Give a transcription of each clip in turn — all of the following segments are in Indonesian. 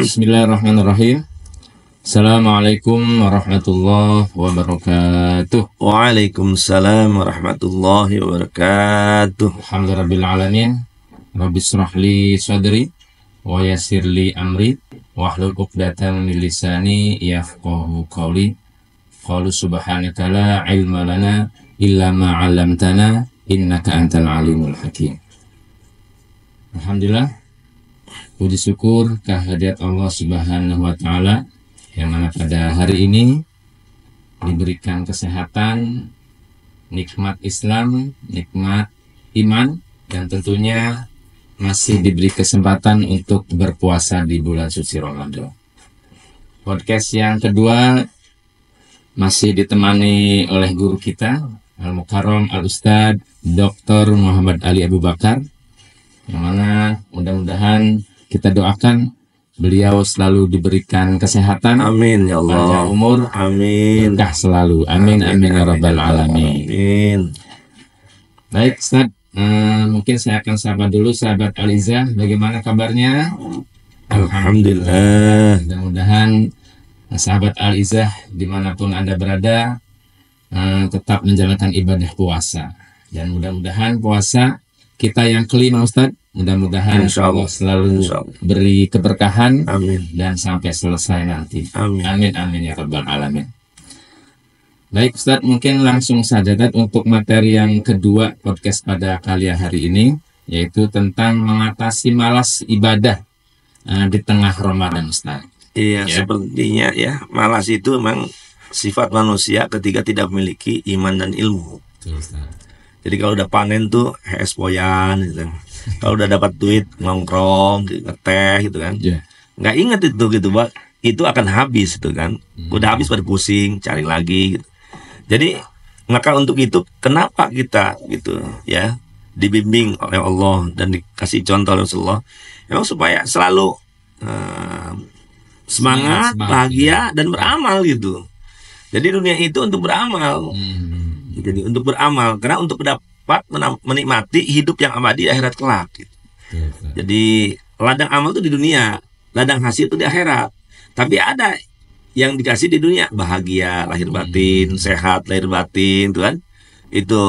Bismillahirrahmanirrahim. Assalamualaikum warahmatullahi wabarakatuh. Waalaikumsalam warahmatullahi wabarakatuh. Alhamdulillahirabbil alamin. Rabbi shrah li sadri wa yassir li amri wahlul 'uqdatam min lisani yafqahu qawli. Qalu subhanaka la ilma lana illa ma 'allamtana innaka antal alimul hakim. Alhamdulillah, puji syukur kehadirat Allah Subhanahu wa taala yang mana pada hari ini diberikan kesehatan, nikmat Islam, nikmat iman, dan tentunya masih diberi kesempatan untuk berpuasa di bulan suci Ramadan. Podcast yang kedua masih ditemani oleh guru kita, Al-Mukarram Al-Ustadz Dr. Muhammad Ali Abu Bakar, yang mana mudah-mudahan kita doakan beliau selalu diberikan kesehatan, amin ya Allah, panjang umur, amin, berkah selalu, amin amin ya rabbal alamin. Amin. Baik Ustaz, mungkin saya akan sapa dulu sahabat Al-Izzah, bagaimana kabarnya? Alhamdulillah. Mudah-mudahan sahabat Al-Izzah dimanapun Anda berada tetap menjalankan ibadah puasa, dan mudah-mudahan puasa kita yang kelima Ustaz, mudah-mudahan Allah selalu beri keberkahan, amin, dan sampai selesai nanti, amin amin amin ya rabbal alamin. Baik Ustadz, mungkin langsung saja Ustadz untuk materi yang kedua podcast pada kali hari ini, yaitu tentang mengatasi malas ibadah di tengah Ramadan Ustadz. Iya ya. Sepertinya ya, malas itu memang sifat manusia ketika tidak memiliki iman dan ilmu. Betul, Ustadz. Jadi kalau udah panen tuh espoyan gitu. Kalau udah dapat duit nongkrong, ngeteh gitu kan. Yeah. Nggak inget itu gitu, Pak. Itu akan habis itu kan. Udah habis pada pusing, cari lagi gitu. Jadi maka untuk itu kenapa kita gitu ya dibimbing oleh Allah dan dikasih contoh oleh Rasulullah, memang supaya selalu semangat, bahagia dan beramal gitu. Jadi dunia itu untuk beramal. Jadi untuk beramal, karena untuk dapat menikmati hidup yang abadi di akhirat kelak gitu. Jadi ladang amal itu di dunia, ladang hasil itu di akhirat. Tapi ada yang dikasih di dunia, bahagia lahir batin, sehat lahir batin, tuh kan. Itu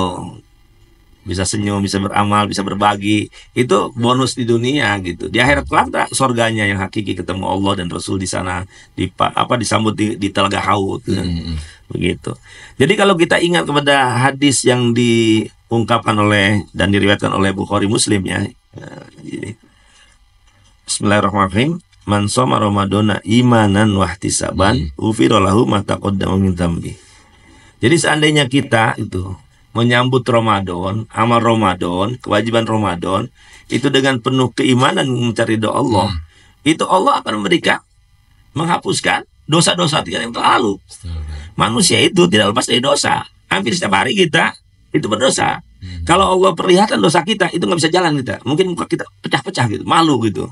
bisa senyum, bisa beramal, bisa berbagi. Itu bonus di dunia gitu. Di akhirat kelak surganya yang hakiki, ketemu Allah dan Rasul di sana, disambut di telaga Haud gitu. Begitu. Jadi kalau kita ingat kepada hadis yang diungkapkan oleh dan diriwayatkan oleh Bukhari Muslim ya, ini Bismillahirrahmanirrahim. Man shoma Ramadana imanan wahtisaban ufira lahu ma taqaddama min dzambi. Jadi seandainya kita itu menyambut Ramadan, amal Ramadan, kewajiban Ramadan itu dengan penuh keimanan mencari doa Allah, itu Allah akan memberikan menghapuskan dosa-dosa yang terlalu. Manusia itu tidak lepas dari dosa. Hampir setiap hari kita itu berdosa. Kalau Allah perlihatkan dosa kita, itu nggak bisa jalan kita. Mungkin muka kita pecah-pecah gitu, malu gitu.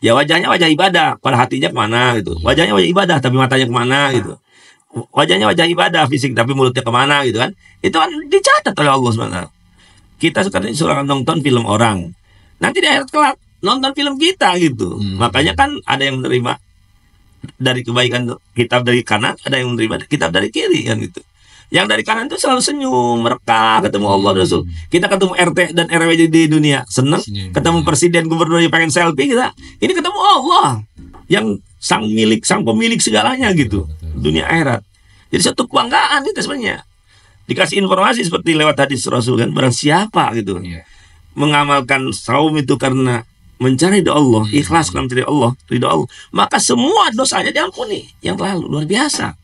Ya wajahnya wajah ibadah, pada hatinya kemana gitu. Wajahnya wajah ibadah, tapi matanya kemana gitu. Wajahnya wajah ibadah fisik, tapi mulutnya kemana gitu kan. Itu kan dicatat oleh Allah SWT. Kita sekarang suka nonton film orang. Nanti di akhirat kelak nonton film kita gitu. Makanya kan ada yang menerima dari kebaikan kitab dari kanan, ada yang menerima kitab dari kiri kan gitu. Yang dari kanan itu selalu senyum, mereka ketemu Allah dan Rasul. Kita ketemu RT dan RW di dunia senang, ketemu presiden, gubernur yang pengen selfie kita. Ini ketemu Allah yang sang pemilik segalanya gitu. Dunia akhirat. Jadi satu kebanggaan itu sebenarnya. Dikasih informasi seperti lewat hadis Rasul kan, barang siapa gitu mengamalkan saum itu karena mencari doa Allah, ikhlas karena mencari Allah, ridho Allah, maka semua dosanya diampuni yang terlalu luar biasa.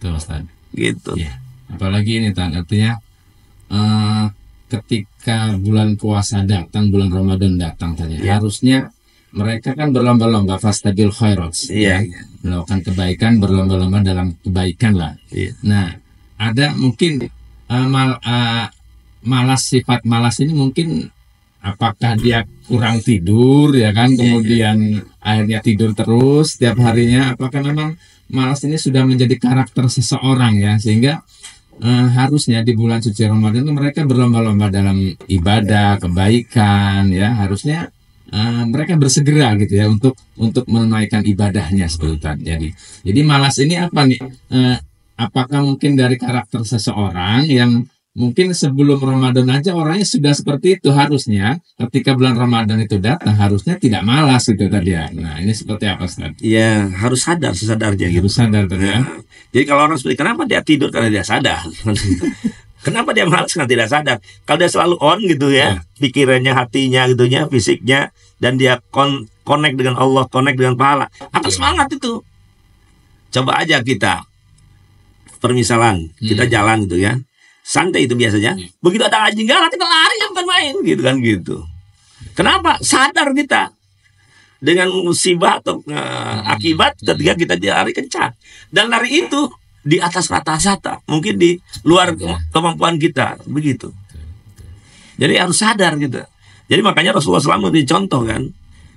Betul, Ustaz. Gitu. Ya. Apalagi ini artinya ketika bulan puasa datang, bulan Ramadan datang tadi, harusnya mereka kan berlomba-lomba fastabil khairat, melakukan kebaikan, berlomba-lomba dalam kebaikan lah. Nah, ada mungkin sifat malas ini mungkin apakah dia kurang tidur ya kan, kemudian akhirnya tidur terus setiap harinya, apakah memang malas ini sudah menjadi karakter seseorang ya, sehingga harusnya di bulan suci Ramadan itu mereka berlomba-lomba dalam ibadah, kebaikan ya, harusnya mereka bersegera gitu ya untuk menunaikan ibadahnya seperti itu tadi. Jadi malas ini apa nih? Apakah mungkin dari karakter seseorang yang mungkin sebelum Ramadan aja orangnya sudah seperti itu, harusnya ketika bulan Ramadan itu datang harusnya tidak malas gitu tadi ya. Nah, ini seperti apa Ustaz? Ya harus sadar sesadarnya gitu. Harus sadar tadi ya. Nah, jadi kalau orang seperti kenapa dia tidur karena dia sadar. Kenapa dia malas karena tidak sadar. Kalau dia selalu on gitu ya, pikirannya, hatinya gitunya, fisiknya, dan dia connect dengan Allah, connect dengan pahala, akan semangat itu. Coba aja kita permisalan kita jalan gitu ya, santai itu biasanya. Begitu ada anjing galak kita lari yang bukan main gitu kan gitu. Kenapa? Sadar kita dengan musibah atau akibat ketika kita lari kencang, dan lari itu di atas rata-rata, mungkin di luar kemampuan kita begitu. Jadi harus sadar gitu. Jadi makanya Rasulullah SAW dicontoh kan,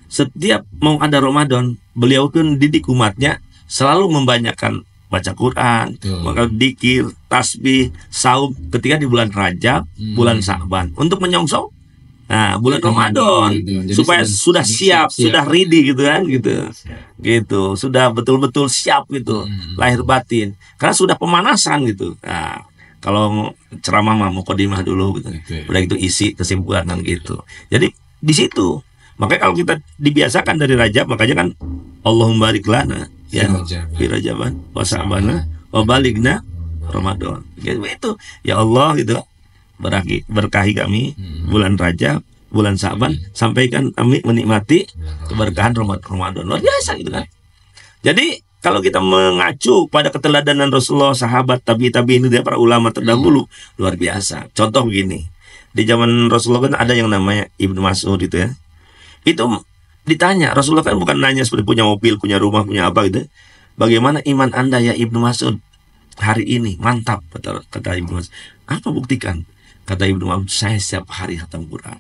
setiap mau ada Ramadan beliau pun didik umatnya selalu membanyakan baca Quran, maka dikir, tasbih, saum ketika di bulan Rajab, bulan Sa'ban untuk menyongsong bulan Ramadan, supaya sudah siap, sudah ready gitu kan gitu, sudah betul-betul siap gitu, lahir batin, karena sudah pemanasan gitu. Nah, kalau ceramah mah mukadimah dulu gitu, udah gitu isi kesimpulan kan gitu. Jadi di situ makanya kalau kita dibiasakan dari Rajab, makanya kan Allahumma barik lana ya fi Rajaban wa Sa'bana wa baligna Ramadan gitu. Itu ya Allah gitu, berkahi kami bulan Rajab, bulan Sa'ban, sampaikan kami menikmati keberkahan Ramadan. Luar biasa gitu kan. Jadi kalau kita mengacu pada keteladanan Rasulullah, sahabat, tabi'in itu, para ulama terdahulu, luar biasa. Contoh begini, di zaman Rasulullah kan ada yang namanya Ibnu Mas'ud itu ya. Itu ditanya, Rasulullah kan bukan nanya seperti punya mobil, punya rumah, punya apa gitu. Bagaimana iman Anda ya Ibnu Mas'ud hari ini? Mantap, kata Ibnu Mas'ud. Apa buktikan? Kata Ibnu Mas'ud, saya setiap hari khatam Quran.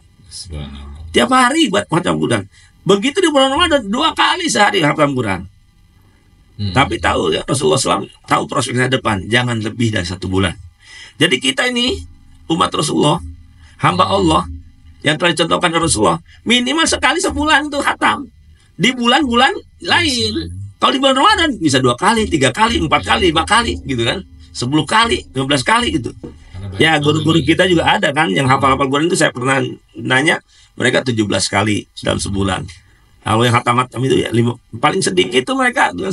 Tiap hari buat khatam Quran. Begitu di bulan Ramadan 2 kali sehari khatam Quran. Tapi tahu ya Rasulullah SAW tahu prospeknya depan, jangan lebih dari 1 bulan. Jadi kita ini umat Rasulullah, hamba Allah yang telah dicontohkan Rasulullah, minimal sekali sebulan itu khatam. Di bulan-bulan lain, kalau di bulan Ramadan bisa 2 kali, 3 kali, 4 kali, 5 kali gitu kan, 10 kali, 15 kali gitu. Ya guru-guru kita juga ada kan yang hafal-hafal Quran itu, saya pernah nanya, mereka 17 kali dalam sebulan. Kalau yang hatam itu ya paling sedikit itu mereka 5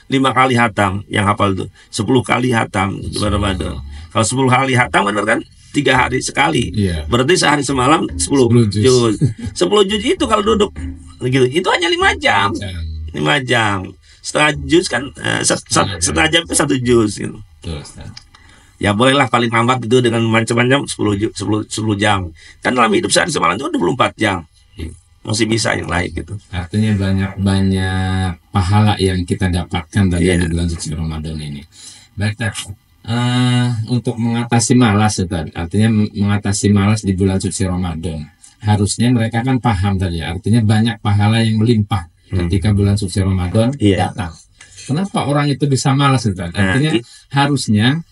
kali hatam yang hafal itu, 10 kali hatam di Ramadan. Kalau 10 kali hatam benar kan 3 hari sekali, berarti sehari semalam 10 juz. 10 juz itu kalau duduk gitu itu hanya 5 jam. 5 jam. Setengah juz kan setengah jam itu 1 juz gitu. Ya bolehlah paling lambat itu dengan macam-macam 10 jam. Kan dalam hidup sehari semalam itu 24 jam. Masih bisa yang lain gitu. Artinya banyak pahala yang kita dapatkan dari bulan suci Ramadan ini. Baik, untuk mengatasi malas tadi, artinya mengatasi malas di bulan suci Ramadan, harusnya mereka kan paham tadi, artinya banyak pahala yang melimpah ketika bulan suci Ramadan datang. Kenapa orang itu bisa malas tadi? Artinya harusnya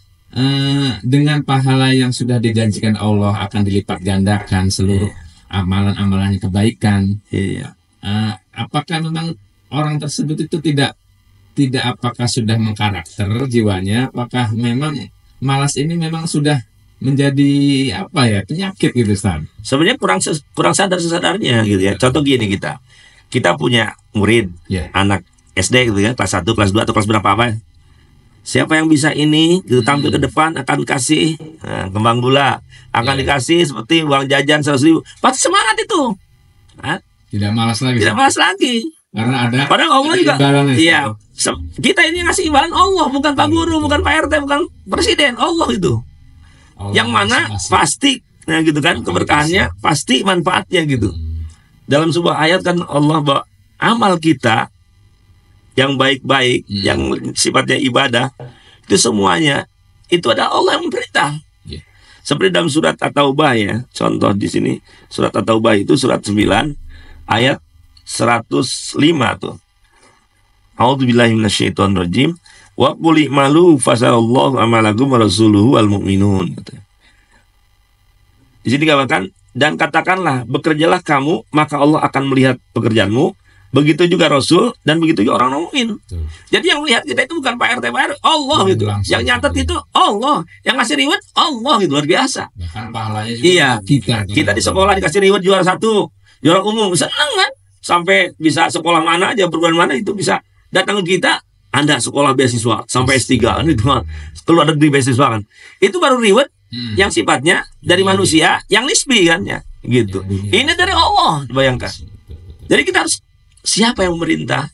dengan pahala yang sudah dijanjikan Allah akan dilipat gandakan seluruh amalan-amalan kebaikan. Apakah memang orang tersebut itu tidak apakah sudah mengkarakter jiwanya, apakah memang malas ini memang sudah menjadi apa ya, penyakit gitu Ustaz? Sebenarnya kurang sadar-sadarnya gitu ya. Contoh gini, kita punya murid anak SD gitu ya, kelas 1, kelas 2 atau kelas berapa apa. Siapa yang bisa ini gitu, tampil ke depan akan kasih kembang gula, akan dikasih seperti uang jajan 100.000. Pasti semangat itu. Tidak malas lagi. Tidak malas lagi. Karena ada. Padahal Allah juga. Iya. Kita ini ngasih imbalan Allah, bukan Pak Guru, bukan Pak RT, bukan Presiden. Allah itu. Yang mana pasti, nah gitu kan, keberkahannya pasti manfaatnya gitu. Dalam sebuah ayat kan Allah bahwa amal kita yang baik-baik, yang sifatnya ibadah, itu semuanya itu adalah Allah yang memberitahu. Seperti dalam surat At-Taubah ya, contoh di sini surat At-Taubah itu surat 9 ayat 105 tuh. A'udzubillahi minasyaitonirrajim. Wa qul i'malu fasallallahu amalakum wa rasuluhu wal mu'minun. Di sini dikatakan dan katakanlah bekerjalah kamu, maka Allah akan melihat pekerjaanmu. Begitu juga Rasul dan begitu juga orang mukmin. Jadi yang melihat kita itu bukan Pak RT, Pak RW, Allah gitu. Yang nyatet itu Allah, yang ngasih reward Allah gitu, luar biasa. Bahkan pahalanya juga Iya, kita di sekolah dikasih reward juara 1, juara umum, senang kan? Sampai bisa sekolah mana aja, perguruan mana itu bisa datang ke kita. Anda sekolah beasiswa sampai S3 kan itu mah, keluar negeri beasiswa kan. Itu baru reward yang sifatnya dari manusia, yang nisbi kan ya, gitu. Ini dari Allah, bayangkan. Jadi kita harus, siapa yang memerintah,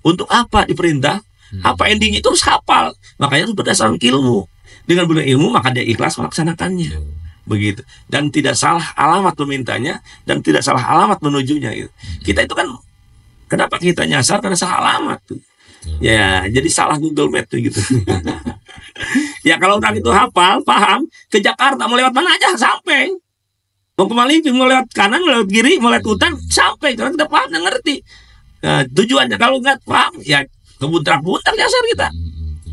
untuk apa diperintah, apa endingnya itu harus hafal. Makanya harus berdasarkan ilmu. Dengan benar ilmu maka dia ikhlas melaksanakannya, begitu. Dan tidak salah alamat memintanya dan tidak salah alamat menujunya gitu. Kita itu kan, kenapa kita nyasar, karena salah alamat tuh. Ya, jadi salah Google Map tuh gitu. Ya kalau orang itu hafal, paham, ke Jakarta mau lewat mana aja sampai. Mau ke Maliki, mau lewat kanan, mau lewat kiri, mau lewat hutan, sampai. Karena kita paham dan ngerti. Nah, tujuannya kalau nggak paham, ya kebuntak-buntak nyasar kita.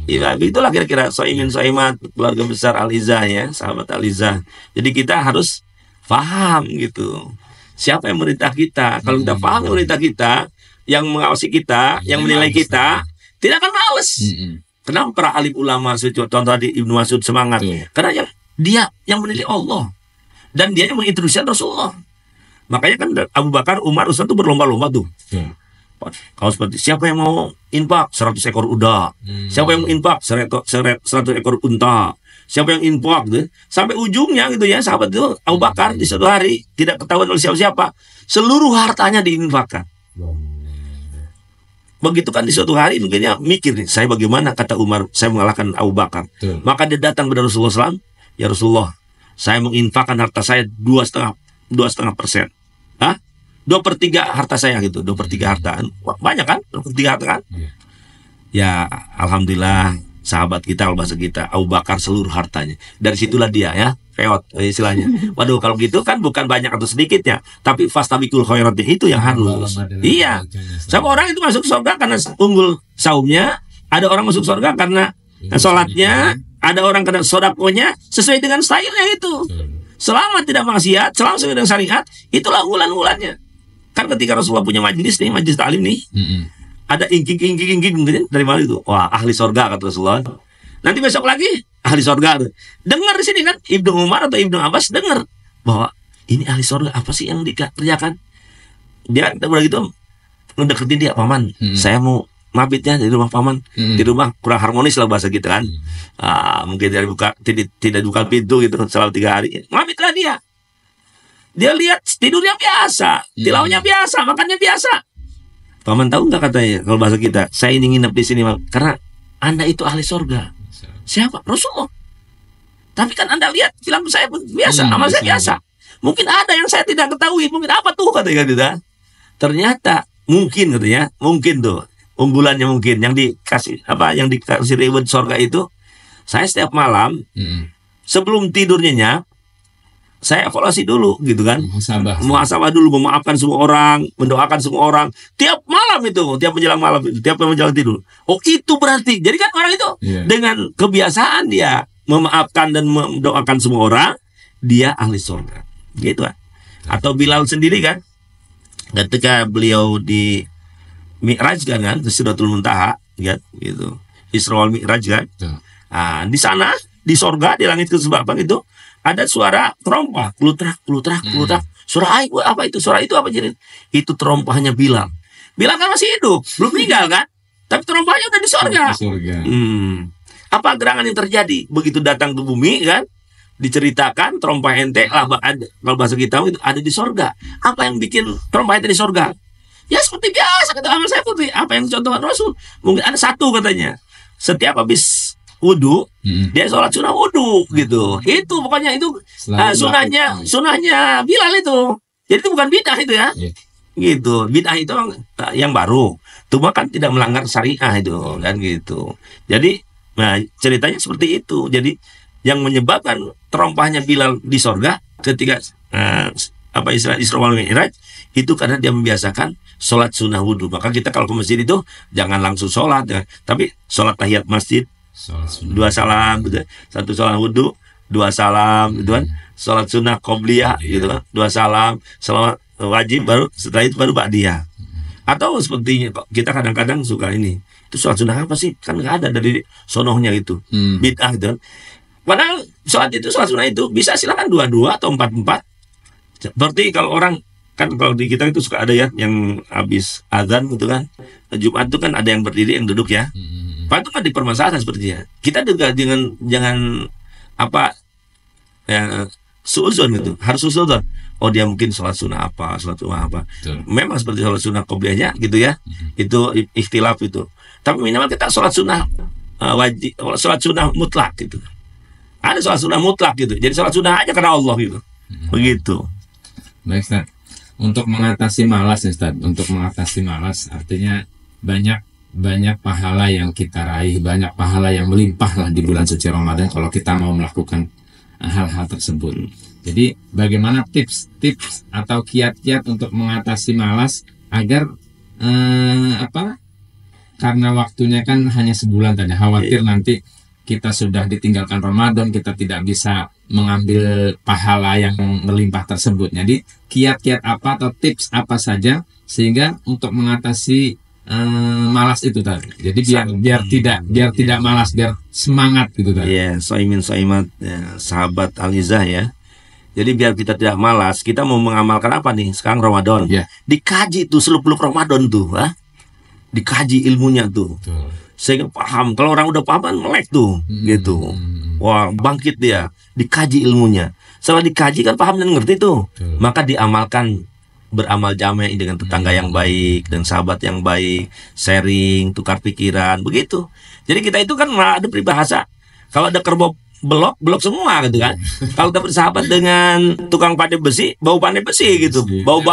Ya, itulah kira-kira Soimin Soimat, keluarga besar Al-Izzah ya, sahabat Al-Izzah. Jadi kita harus paham gitu. Siapa yang memerintah kita? Kalau kita paham yang memerintah kita, yang mengawasi kita, yang menilai kita, tidak akan males. Kenapa para alim ulama, contoh tadi Ibnu Mas'ud semangat? Karena dia yang menilai Allah. Dan dia yang mengintroduksi Rasulullah. Makanya kan Abu Bakar, Umar, Utsman itu berlomba-lomba tuh. Kalau seperti siapa yang mau infak 100 ekor uda, siapa yang mau infak 100 ekor unta, siapa yang infak gitu. Sampai ujungnya gitu ya, sahabat itu Abu Bakar di suatu hari tidak ketahuan oleh siapa-siapa, seluruh hartanya diinfakkan. Begitu kan di suatu hari mungkinnya mikir nih, saya bagaimana, kata Umar, saya mengalahkan Abu Bakar. Maka dia datang kepada Rasulullah SAW, ya Rasulullah, saya menginfakkan harta saya 2,5%. 2/3 harta saya gitu, 2/3 harta. Banyak kan? 2/3 harta kan? Ya, alhamdulillah sahabat kita, bahasa kita, Abu Bakar seluruh hartanya. Dari situlah dia ya, peot istilahnya. Waduh, kalau gitu kan bukan banyak atau sedikitnya, tapi fastabiqul khairat itu yang harus. Iya. Sama orang itu masuk surga karena unggul saumnya, ada orang masuk surga karena sholatnya, ada orang karena sodakonya sesuai dengan stylenya itu. Selama tidak maksiat, selama sesuai dengan syariat, itulah unggulan-unggulannya. Kan ketika Rasulullah punya majelis nih, majelis taklim nih, ada ingking dari mana itu? Wah, ahli sorga kata Rasulullah. Nanti besok lagi ahli sorga. Dengar di sini kan Ibnu Umar atau Ibnu Abbas dengar bahwa ini ahli sorga, apa sih yang dikerjakan? Dia udah gitu ngedeketin dia, paman, saya mau mabitnya di rumah paman, di rumah kurang harmonis lah bahasa kita kan. Mungkin dari tidak buka pintu gitu selama 3 hari. Mabitlah dia. Dia lihat tidurnya biasa, tilawahnya biasa, makannya biasa. Paman tahu nggak katanya kalau bahasa kita, saya ini nginep di sini karena Anda itu ahli sorga. Siapa? Rasulullah. Tapi kan Anda lihat film saya biasa, amal saya biasa. Mungkin ada yang saya tidak ketahui, mungkin apa tuh katanya gitu. Ternyata mungkin katanya, mungkin tuh unggulannya mungkin yang dikasih reward sorga itu. Saya setiap malam sebelum tidurnya saya evaluasi dulu gitu kan, muhasabah dulu, memaafkan semua orang, mendoakan semua orang tiap malam itu, tiap menjelang malam itu, tiap menjelang tidur. Oh itu berarti, jadi kan orang itu dengan kebiasaan dia memaafkan dan mendoakan semua orang, dia ahli surga, gitu kan. Atau Bilal sendiri kan, ketika beliau di Mi'raj kan, di Sidratul Muntaha, kan, gitu, Isra wal Mi'raj kan, di sana di surga di langit ke-8 itu ada suara terompah, klutrak. Suara apa itu? Suara itu apa jadi? Itu terompahnya Bilal. Bilal kan masih hidup, belum meninggal kan? Tapi terompahnya udah di surga. Apa gerangan yang terjadi begitu datang ke bumi kan? Diceritakan terompah ente lah, kalau bahasa kita itu ada di surga. Apa yang bikin terompah ente di surga? Ya seperti biasa kata amal saya putih. Apa yang contohkan Rasul? Mungkin ada satu katanya. Setiap habis wudu, dia sholat sunnah wudu gitu. Itu pokoknya itu sunahnya Bilal itu. Jadi itu bukan bid'ah itu ya. Gitu. Bid'ah itu yang baru. Cuma kan tidak melanggar syariah itu kan gitu. Jadi ceritanya seperti itu. Jadi yang menyebabkan terompahnya Bilal di sorga ketika Isra wal Mi'raj itu karena dia membiasakan sholat sunnah wudu. Maka kita kalau ke masjid itu jangan langsung sholat ya. Tapi sholat tahiyat masjid, 2 salam, 1 salam wudu, 2 dua salam gitu kan, sholat sunnah qobliyah gitu kan, dua salam, salat wajib baru setelah itu baru ba'diyah. Atau seperti kita kadang-kadang suka ini, itu sholat sunnah apa sih? Kan nggak ada dari sonohnya gitu, bid'ah gitu kan. Padahal sholat sunnah itu bisa silakan dua-dua atau empat-empat. Seperti kalau orang kan kalau di kita itu suka ada ya yang habis azan gitu kan, Jumat itu kan ada yang berdiri yang duduk ya. Pak itu kan dipermasalahkan sepertinya. Kita juga jangan apa ya, suuzon gitu, harus suuzon. Oh dia mungkin sholat sunnah apa, sholat sunnah apa. Betul. Memang seperti sholat sunnah qobliyahnya gitu ya, itu ikhtilaf itu. Tapi minimal kita sholat sunnah wajib, sholat sunnah mutlak gitu. Ada sholat sunnah mutlak gitu. Jadi sholat sunnah aja karena Allah gitu. Begitu. Baik Ustaz. Untuk mengatasi malas Ustaz, untuk mengatasi malas artinya banyak pahala yang kita raih, banyak pahala yang melimpah lah di bulan suci Ramadan kalau kita mau melakukan hal-hal tersebut. Jadi bagaimana tips atau kiat-kiat untuk mengatasi malas agar karena waktunya kan hanya sebulan tadi, khawatir nanti kita sudah ditinggalkan Ramadan, kita tidak bisa mengambil pahala yang melimpah tersebut. Jadi kiat-kiat apa atau tips apa saja sehingga untuk mengatasi malas itu tadi. Jadi biar tidak malas, biar semangat gitu tadi. Iya, soimat ya, sahabat Alizah ya. Jadi biar kita tidak malas, kita mau mengamalkan apa nih? Sekarang Ramadan. Yeah. Dikaji tuh seluk-beluk Ramadan tuh, dikaji ilmunya tuh. Betul. Sehingga paham. Kalau orang udah paham kan melek tuh, gitu. Wah, bangkit dia. Dikaji ilmunya. Setelah dikaji kan paham dan ngerti tuh. Betul. Maka diamalkan, beramal jami' dengan tetangga yang baik dan sahabat yang baik, sharing, tukar pikiran, begitu. Jadi kita itu kan ada peribahasa. Kalau ada kerbau blok semua gitu kan. Kalau kita bersahabat dengan tukang pandai besi, bau pandai besi gitu. Bau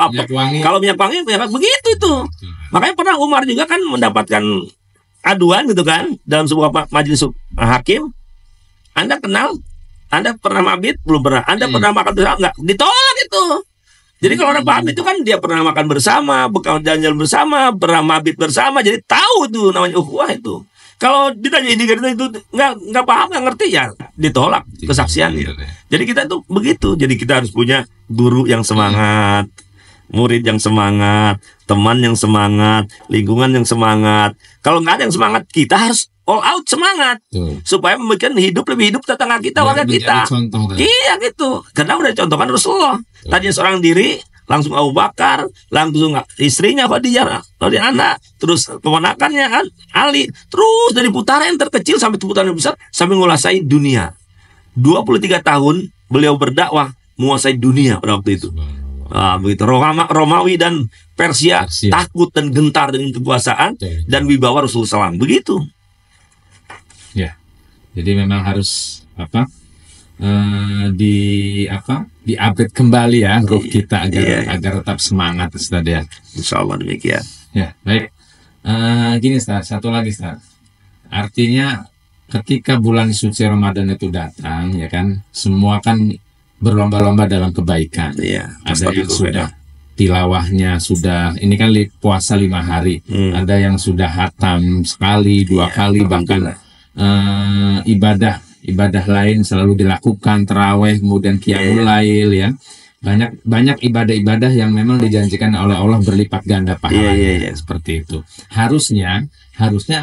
apa? Kalau minyak wangi begitu itu. Makanya pernah Umar juga kan mendapatkan aduan gitu kan dalam sebuah majelis hakim. Anda kenal? Anda pernah mabit? Belum pernah. Anda pernah makan bersama? Enggak. Ditolak itu. Jadi kalau orang paham itu kan dia pernah makan bersama, bekal jalan-jalan bersama, pernah mabit bersama, jadi tahu tuh namanya ukhuwah itu. Kalau ditanya ini itu nggak paham, nggak ngerti ya ditolak kesaksiannya. Jadi kita tuh begitu. Jadi kita harus punya guru yang semangat, murid yang semangat, teman yang semangat, lingkungan yang semangat. Kalau nggak ada yang semangat, kita harus all out semangat supaya membuat lebih hidup tetangga kita, warga kita. Iya gitu. Karena udah contohkan Rasulullah. Tadinya seorang diri, langsung Abu Bakar, langsung istrinya Khadijah, lalu anak, terus keponakannya kan Ali, terus dari putaran yang terkecil sampai putaran yang besar sampai menguasai dunia. 23 tahun beliau berdakwah menguasai dunia pada waktu itu. Begitu. Romawi dan Persia takut dan gentar dengan kekuasaan dan wibawa Rasulullah SAW. Begitu. Ya. Jadi memang harus di-upgrade kembali ya ruh kita agar tetap semangat Ustaz ya. Insyaallah demikian. Ya, baik. Gini Ustaz, satu lagi Ustaz. Artinya ketika bulan suci Ramadan itu datang ya kan, semua kan berlomba-lomba dalam kebaikan. Iya, ada yang sudah tilawahnya sudah, ini kan puasa 5 hari. Ada yang sudah hatam sekali, 2 kali, bahkan ibadah lain selalu dilakukan, tarawih, kemudian qiyamul lail ya. Banyak ibadah-ibadah yang memang dijanjikan oleh Allah berlipat ganda pahalanya. Seperti itu. Harusnya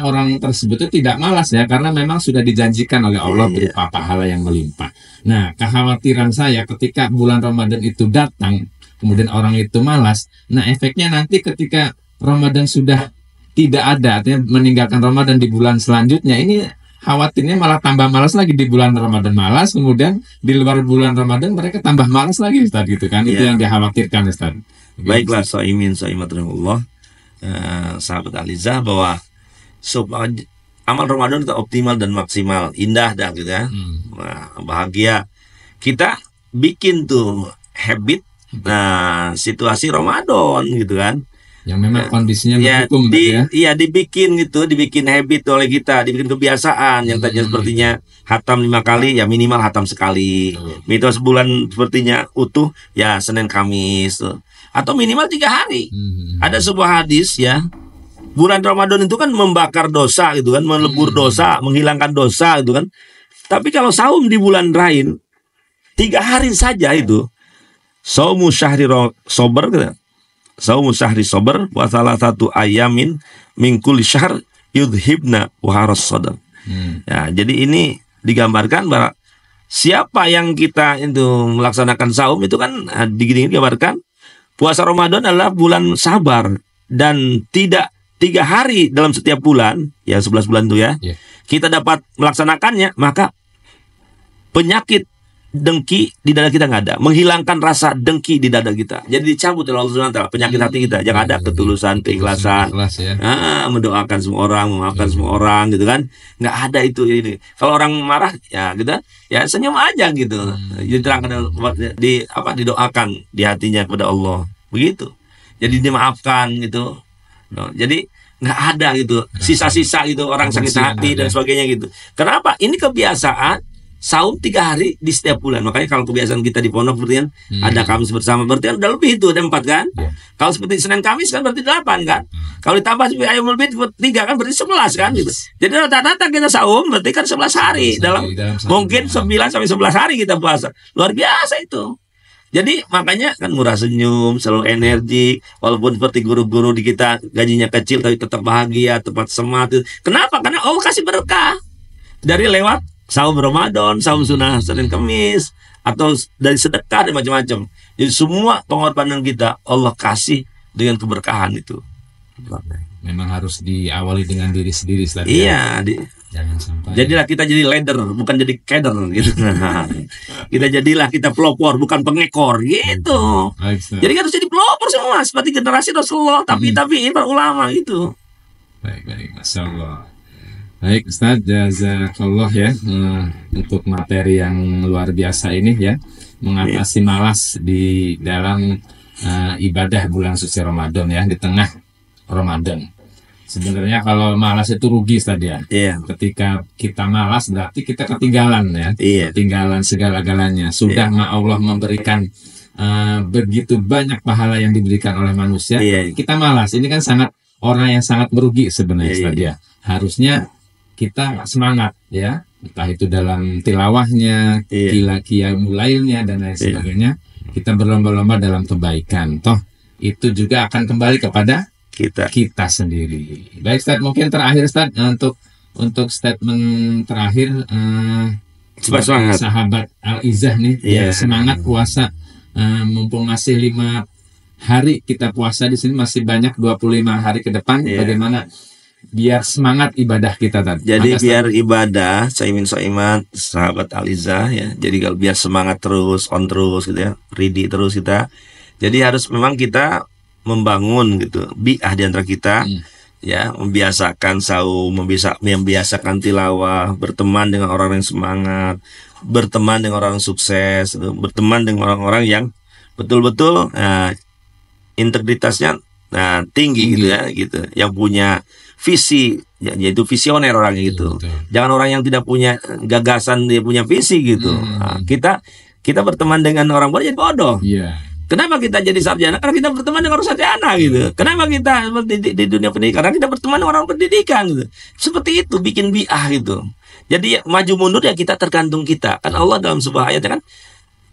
orang tersebut itu tidak malas ya, karena memang sudah dijanjikan oleh Allah berupa pahala yang melimpah. Nah, kekhawatiran saya ketika bulan Ramadan itu datang, kemudian orang itu malas, nah efeknya nanti ketika Ramadan sudah tidak ada, artinya meninggalkan Ramadan di bulan selanjutnya, ini khawatirnya malah tambah malas lagi. Di bulan Ramadan malas, kemudian di luar bulan Ramadan mereka tambah malas lagi Ustaz gitu kan. Itu yang dikhawatirkan Ustaz. Baiklah soimat rahimahullah, sahabat Alizah, bahwa amal Ramadan itu optimal dan maksimal, indah dah gitu ya. Bahagia. Kita bikin tuh habit situasi Ramadan gitu kan. Yang memang kondisinya mendukung ya. Iya, dibikin habit oleh kita, dibikin kebiasaan yang tadinya sepertinya hatam 5 kali, ya minimal hatam sekali. Minimal sebulan sepertinya utuh, ya Senin Kamis tuh. Atau minimal 3 hari. Ada sebuah hadis ya, bulan Ramadan itu kan membakar dosa gitu kan, melebur dosa, menghilangkan dosa gitu kan. Tapi kalau saum di bulan lain 3 hari saja itu saumu syahri sober gitu. Saumu syahri sober wa salah satu ayamin min kulli syahr yudhibna waharas sadar. Ya, jadi ini digambarkan bahwa siapa yang kita itu melaksanakan saum itu kan digambarkan puasa Ramadan adalah bulan sabar dan tidak 3 hari dalam setiap bulan, ya 11 bulan itu ya. Kita dapat melaksanakannya, maka penyakit dengki di dada kita nggak ada, menghilangkan rasa dengki di dada kita. Jadi dicabut oleh Allah SWT penyakit hati kita. Jangan ada ketulusan, keikhlasan, mendoakan semua orang, memaafkan semua orang, gitu kan? Nggak ada itu ini. Kalau orang marah, ya gitu, ya senyum aja gitu. Diterangkan didoakan di hatinya kepada Allah, begitu. Jadi dimaafkan gitu. Jadi nggak ada gitu, sisa-sisa gitu orang sakit hati dan sebagainya gitu. Kenapa? Ini kebiasaan. Saum 3 hari di setiap bulan. Makanya kalau kebiasaan kita di pondok berarti kan ada Kamis bersama, berarti kan udah lebih itu, ada 4 kan. Kalau seperti Senin Kamis kan berarti 8 kan. Kalau ditambah ayam lebih 3 kan berarti 11 kan gitu. Jadi rata-rata kita saum berarti kan 11 hari dalam mungkin 9 sampai 11 hari kita puasa. Luar biasa itu. Jadi makanya kan murah senyum, selalu energi, walaupun seperti guru-guru di kita gajinya kecil tapi tetap bahagia, tetap semangat. Kenapa? Karena Allah kasih berkah dari lewat saum Ramadan, saum sunnah Senin Kamis, atau dari sedekah dan macam-macam. Jadi semua pengorbanan kita Allah kasih dengan keberkahan itu. Memang harus diawali dengan diri sendiri. Iya. Jangan sampai. Jadilah kita jadi leader, bukan jadi kader gitu. kita pelopor, bukan pengekor gitu. Jadi harus jadi pelopor semua, seperti generasi Rasulullah, tapi para ulama gitu. Baik, Masya Allah. Baik Ustaz, jazakallah ya untuk materi yang luar biasa ini ya, mengatasi malas di dalam ibadah bulan suci Ramadan ya, di tengah Ramadan. Sebenarnya kalau malas itu rugi Ustaz ya. Ketika kita malas berarti kita ketinggalan ya, ketinggalan segala-galanya. Sudah Allah memberikan begitu banyak pahala yang diberikan oleh manusia, kita malas. Ini kan orang yang sangat merugi sebenarnya Ustaz ya. Harusnya kita semangat ya, entah itu dalam tilawahnya, qiyamul lailnya dan lain sebagainya. Kita berlomba-lomba dalam kebaikan. Toh itu juga akan kembali kepada kita sendiri. Baik Ustaz, mungkin terakhir Ustaz untuk statement terakhir sahabat Al-Izzah nih, semangat puasa, mumpung masih 5 hari kita puasa di sini, masih banyak 25 hari ke depan. Bagaimana biar semangat ibadah kita tadi? Jadi biar ibadah soimat sahabat Al-Izzah ya. Jadi kalau biar semangat terus, on terus gitu ya, ready terus kita. Jadi harus memang kita membangun gitu bi'ah di antara kita ya, membiasakan saum, membiasakan tilawah, berteman dengan orang yang semangat, berteman dengan orang yang sukses, berteman dengan orang-orang yang betul-betul integritasnya tinggi gitu ya, gitu, yang punya visi, yaitu visioner orangnya gitu. Jangan orang yang tidak punya gagasan, dia punya visi gitu. Kita berteman dengan orang bodoh jadi bodoh. Kenapa kita jadi sarjana? Karena kita berteman dengan orang sarjana gitu. Kenapa kita di dunia pendidikan? Karena kita berteman dengan orang pendidikan gitu. Seperti itu, bikin bi'ah gitu. Jadi maju mundur ya kita tergantung kita. Kan Allah dalam sebuah ayatnya kan,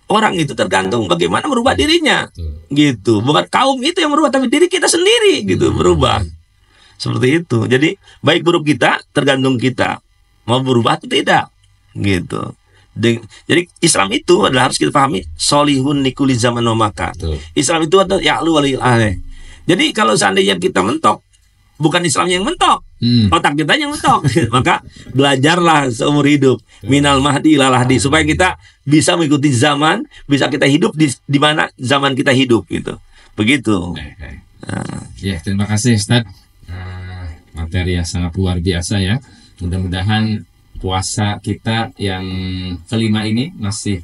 orang itu tergantung bagaimana merubah dirinya gitu. Bukan kaum itu yang merubah, tapi diri kita sendiri gitu berubah. Seperti itu. Jadi baik buruk kita tergantung kita mau berubah atau tidak gitu. Jadi Islam itu adalah, harus kita pahami, solihun likuli zaman wa makan. Islam itu adalah ya'lu walil aleh. Jadi kalau seandainya kita mentok, bukan Islamnya yang mentok, otak kita yang mentok. Maka belajarlah seumur hidup minal mahdi ilal lahdi, supaya kita bisa mengikuti zaman, bisa kita hidup di mana zaman kita hidup gitu. Begitu. Ya, terima kasih Ustaz. Materi yang sangat luar biasa ya. Mudah-mudahan puasa kita yang kelima ini masih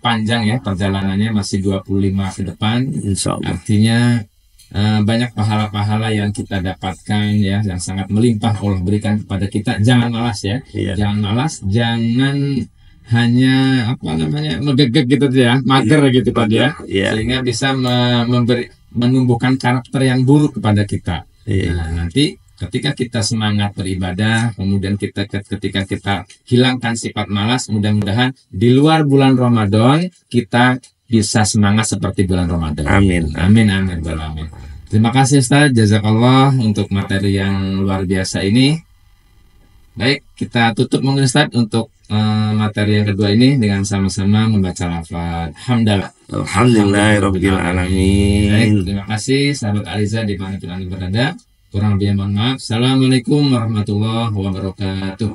panjang ya perjalanannya, masih 25 ke depan. Insyaallah. Artinya banyak pahala-pahala yang kita dapatkan ya, yang sangat melimpah Allah berikan kepada kita. Jangan malas ya. Jangan malas, jangan hanya megegek gitu ya, mager gitu Pak ya. Sehingga bisa menumbuhkan karakter yang buruk kepada kita. Nah, nanti Ketika kita semangat beribadah, kemudian ketika kita hilangkan sifat malas, mudah-mudahan di luar bulan Ramadan kita bisa semangat seperti bulan Ramadan. Amin. Amin, amin, amin. Terima kasih Ustaz, jazakallah untuk materi yang luar biasa ini. Baik, kita tutup mungkin Ustaz untuk materi yang kedua ini dengan sama-sama membaca lafaz hamdalah. Alhamdulillahirabbil alamin. Baik, terima kasih sahabat Aliza di mana Anda berada. Kurang lebih mohon maaf. Assalamualaikum warahmatullahi wabarakatuh.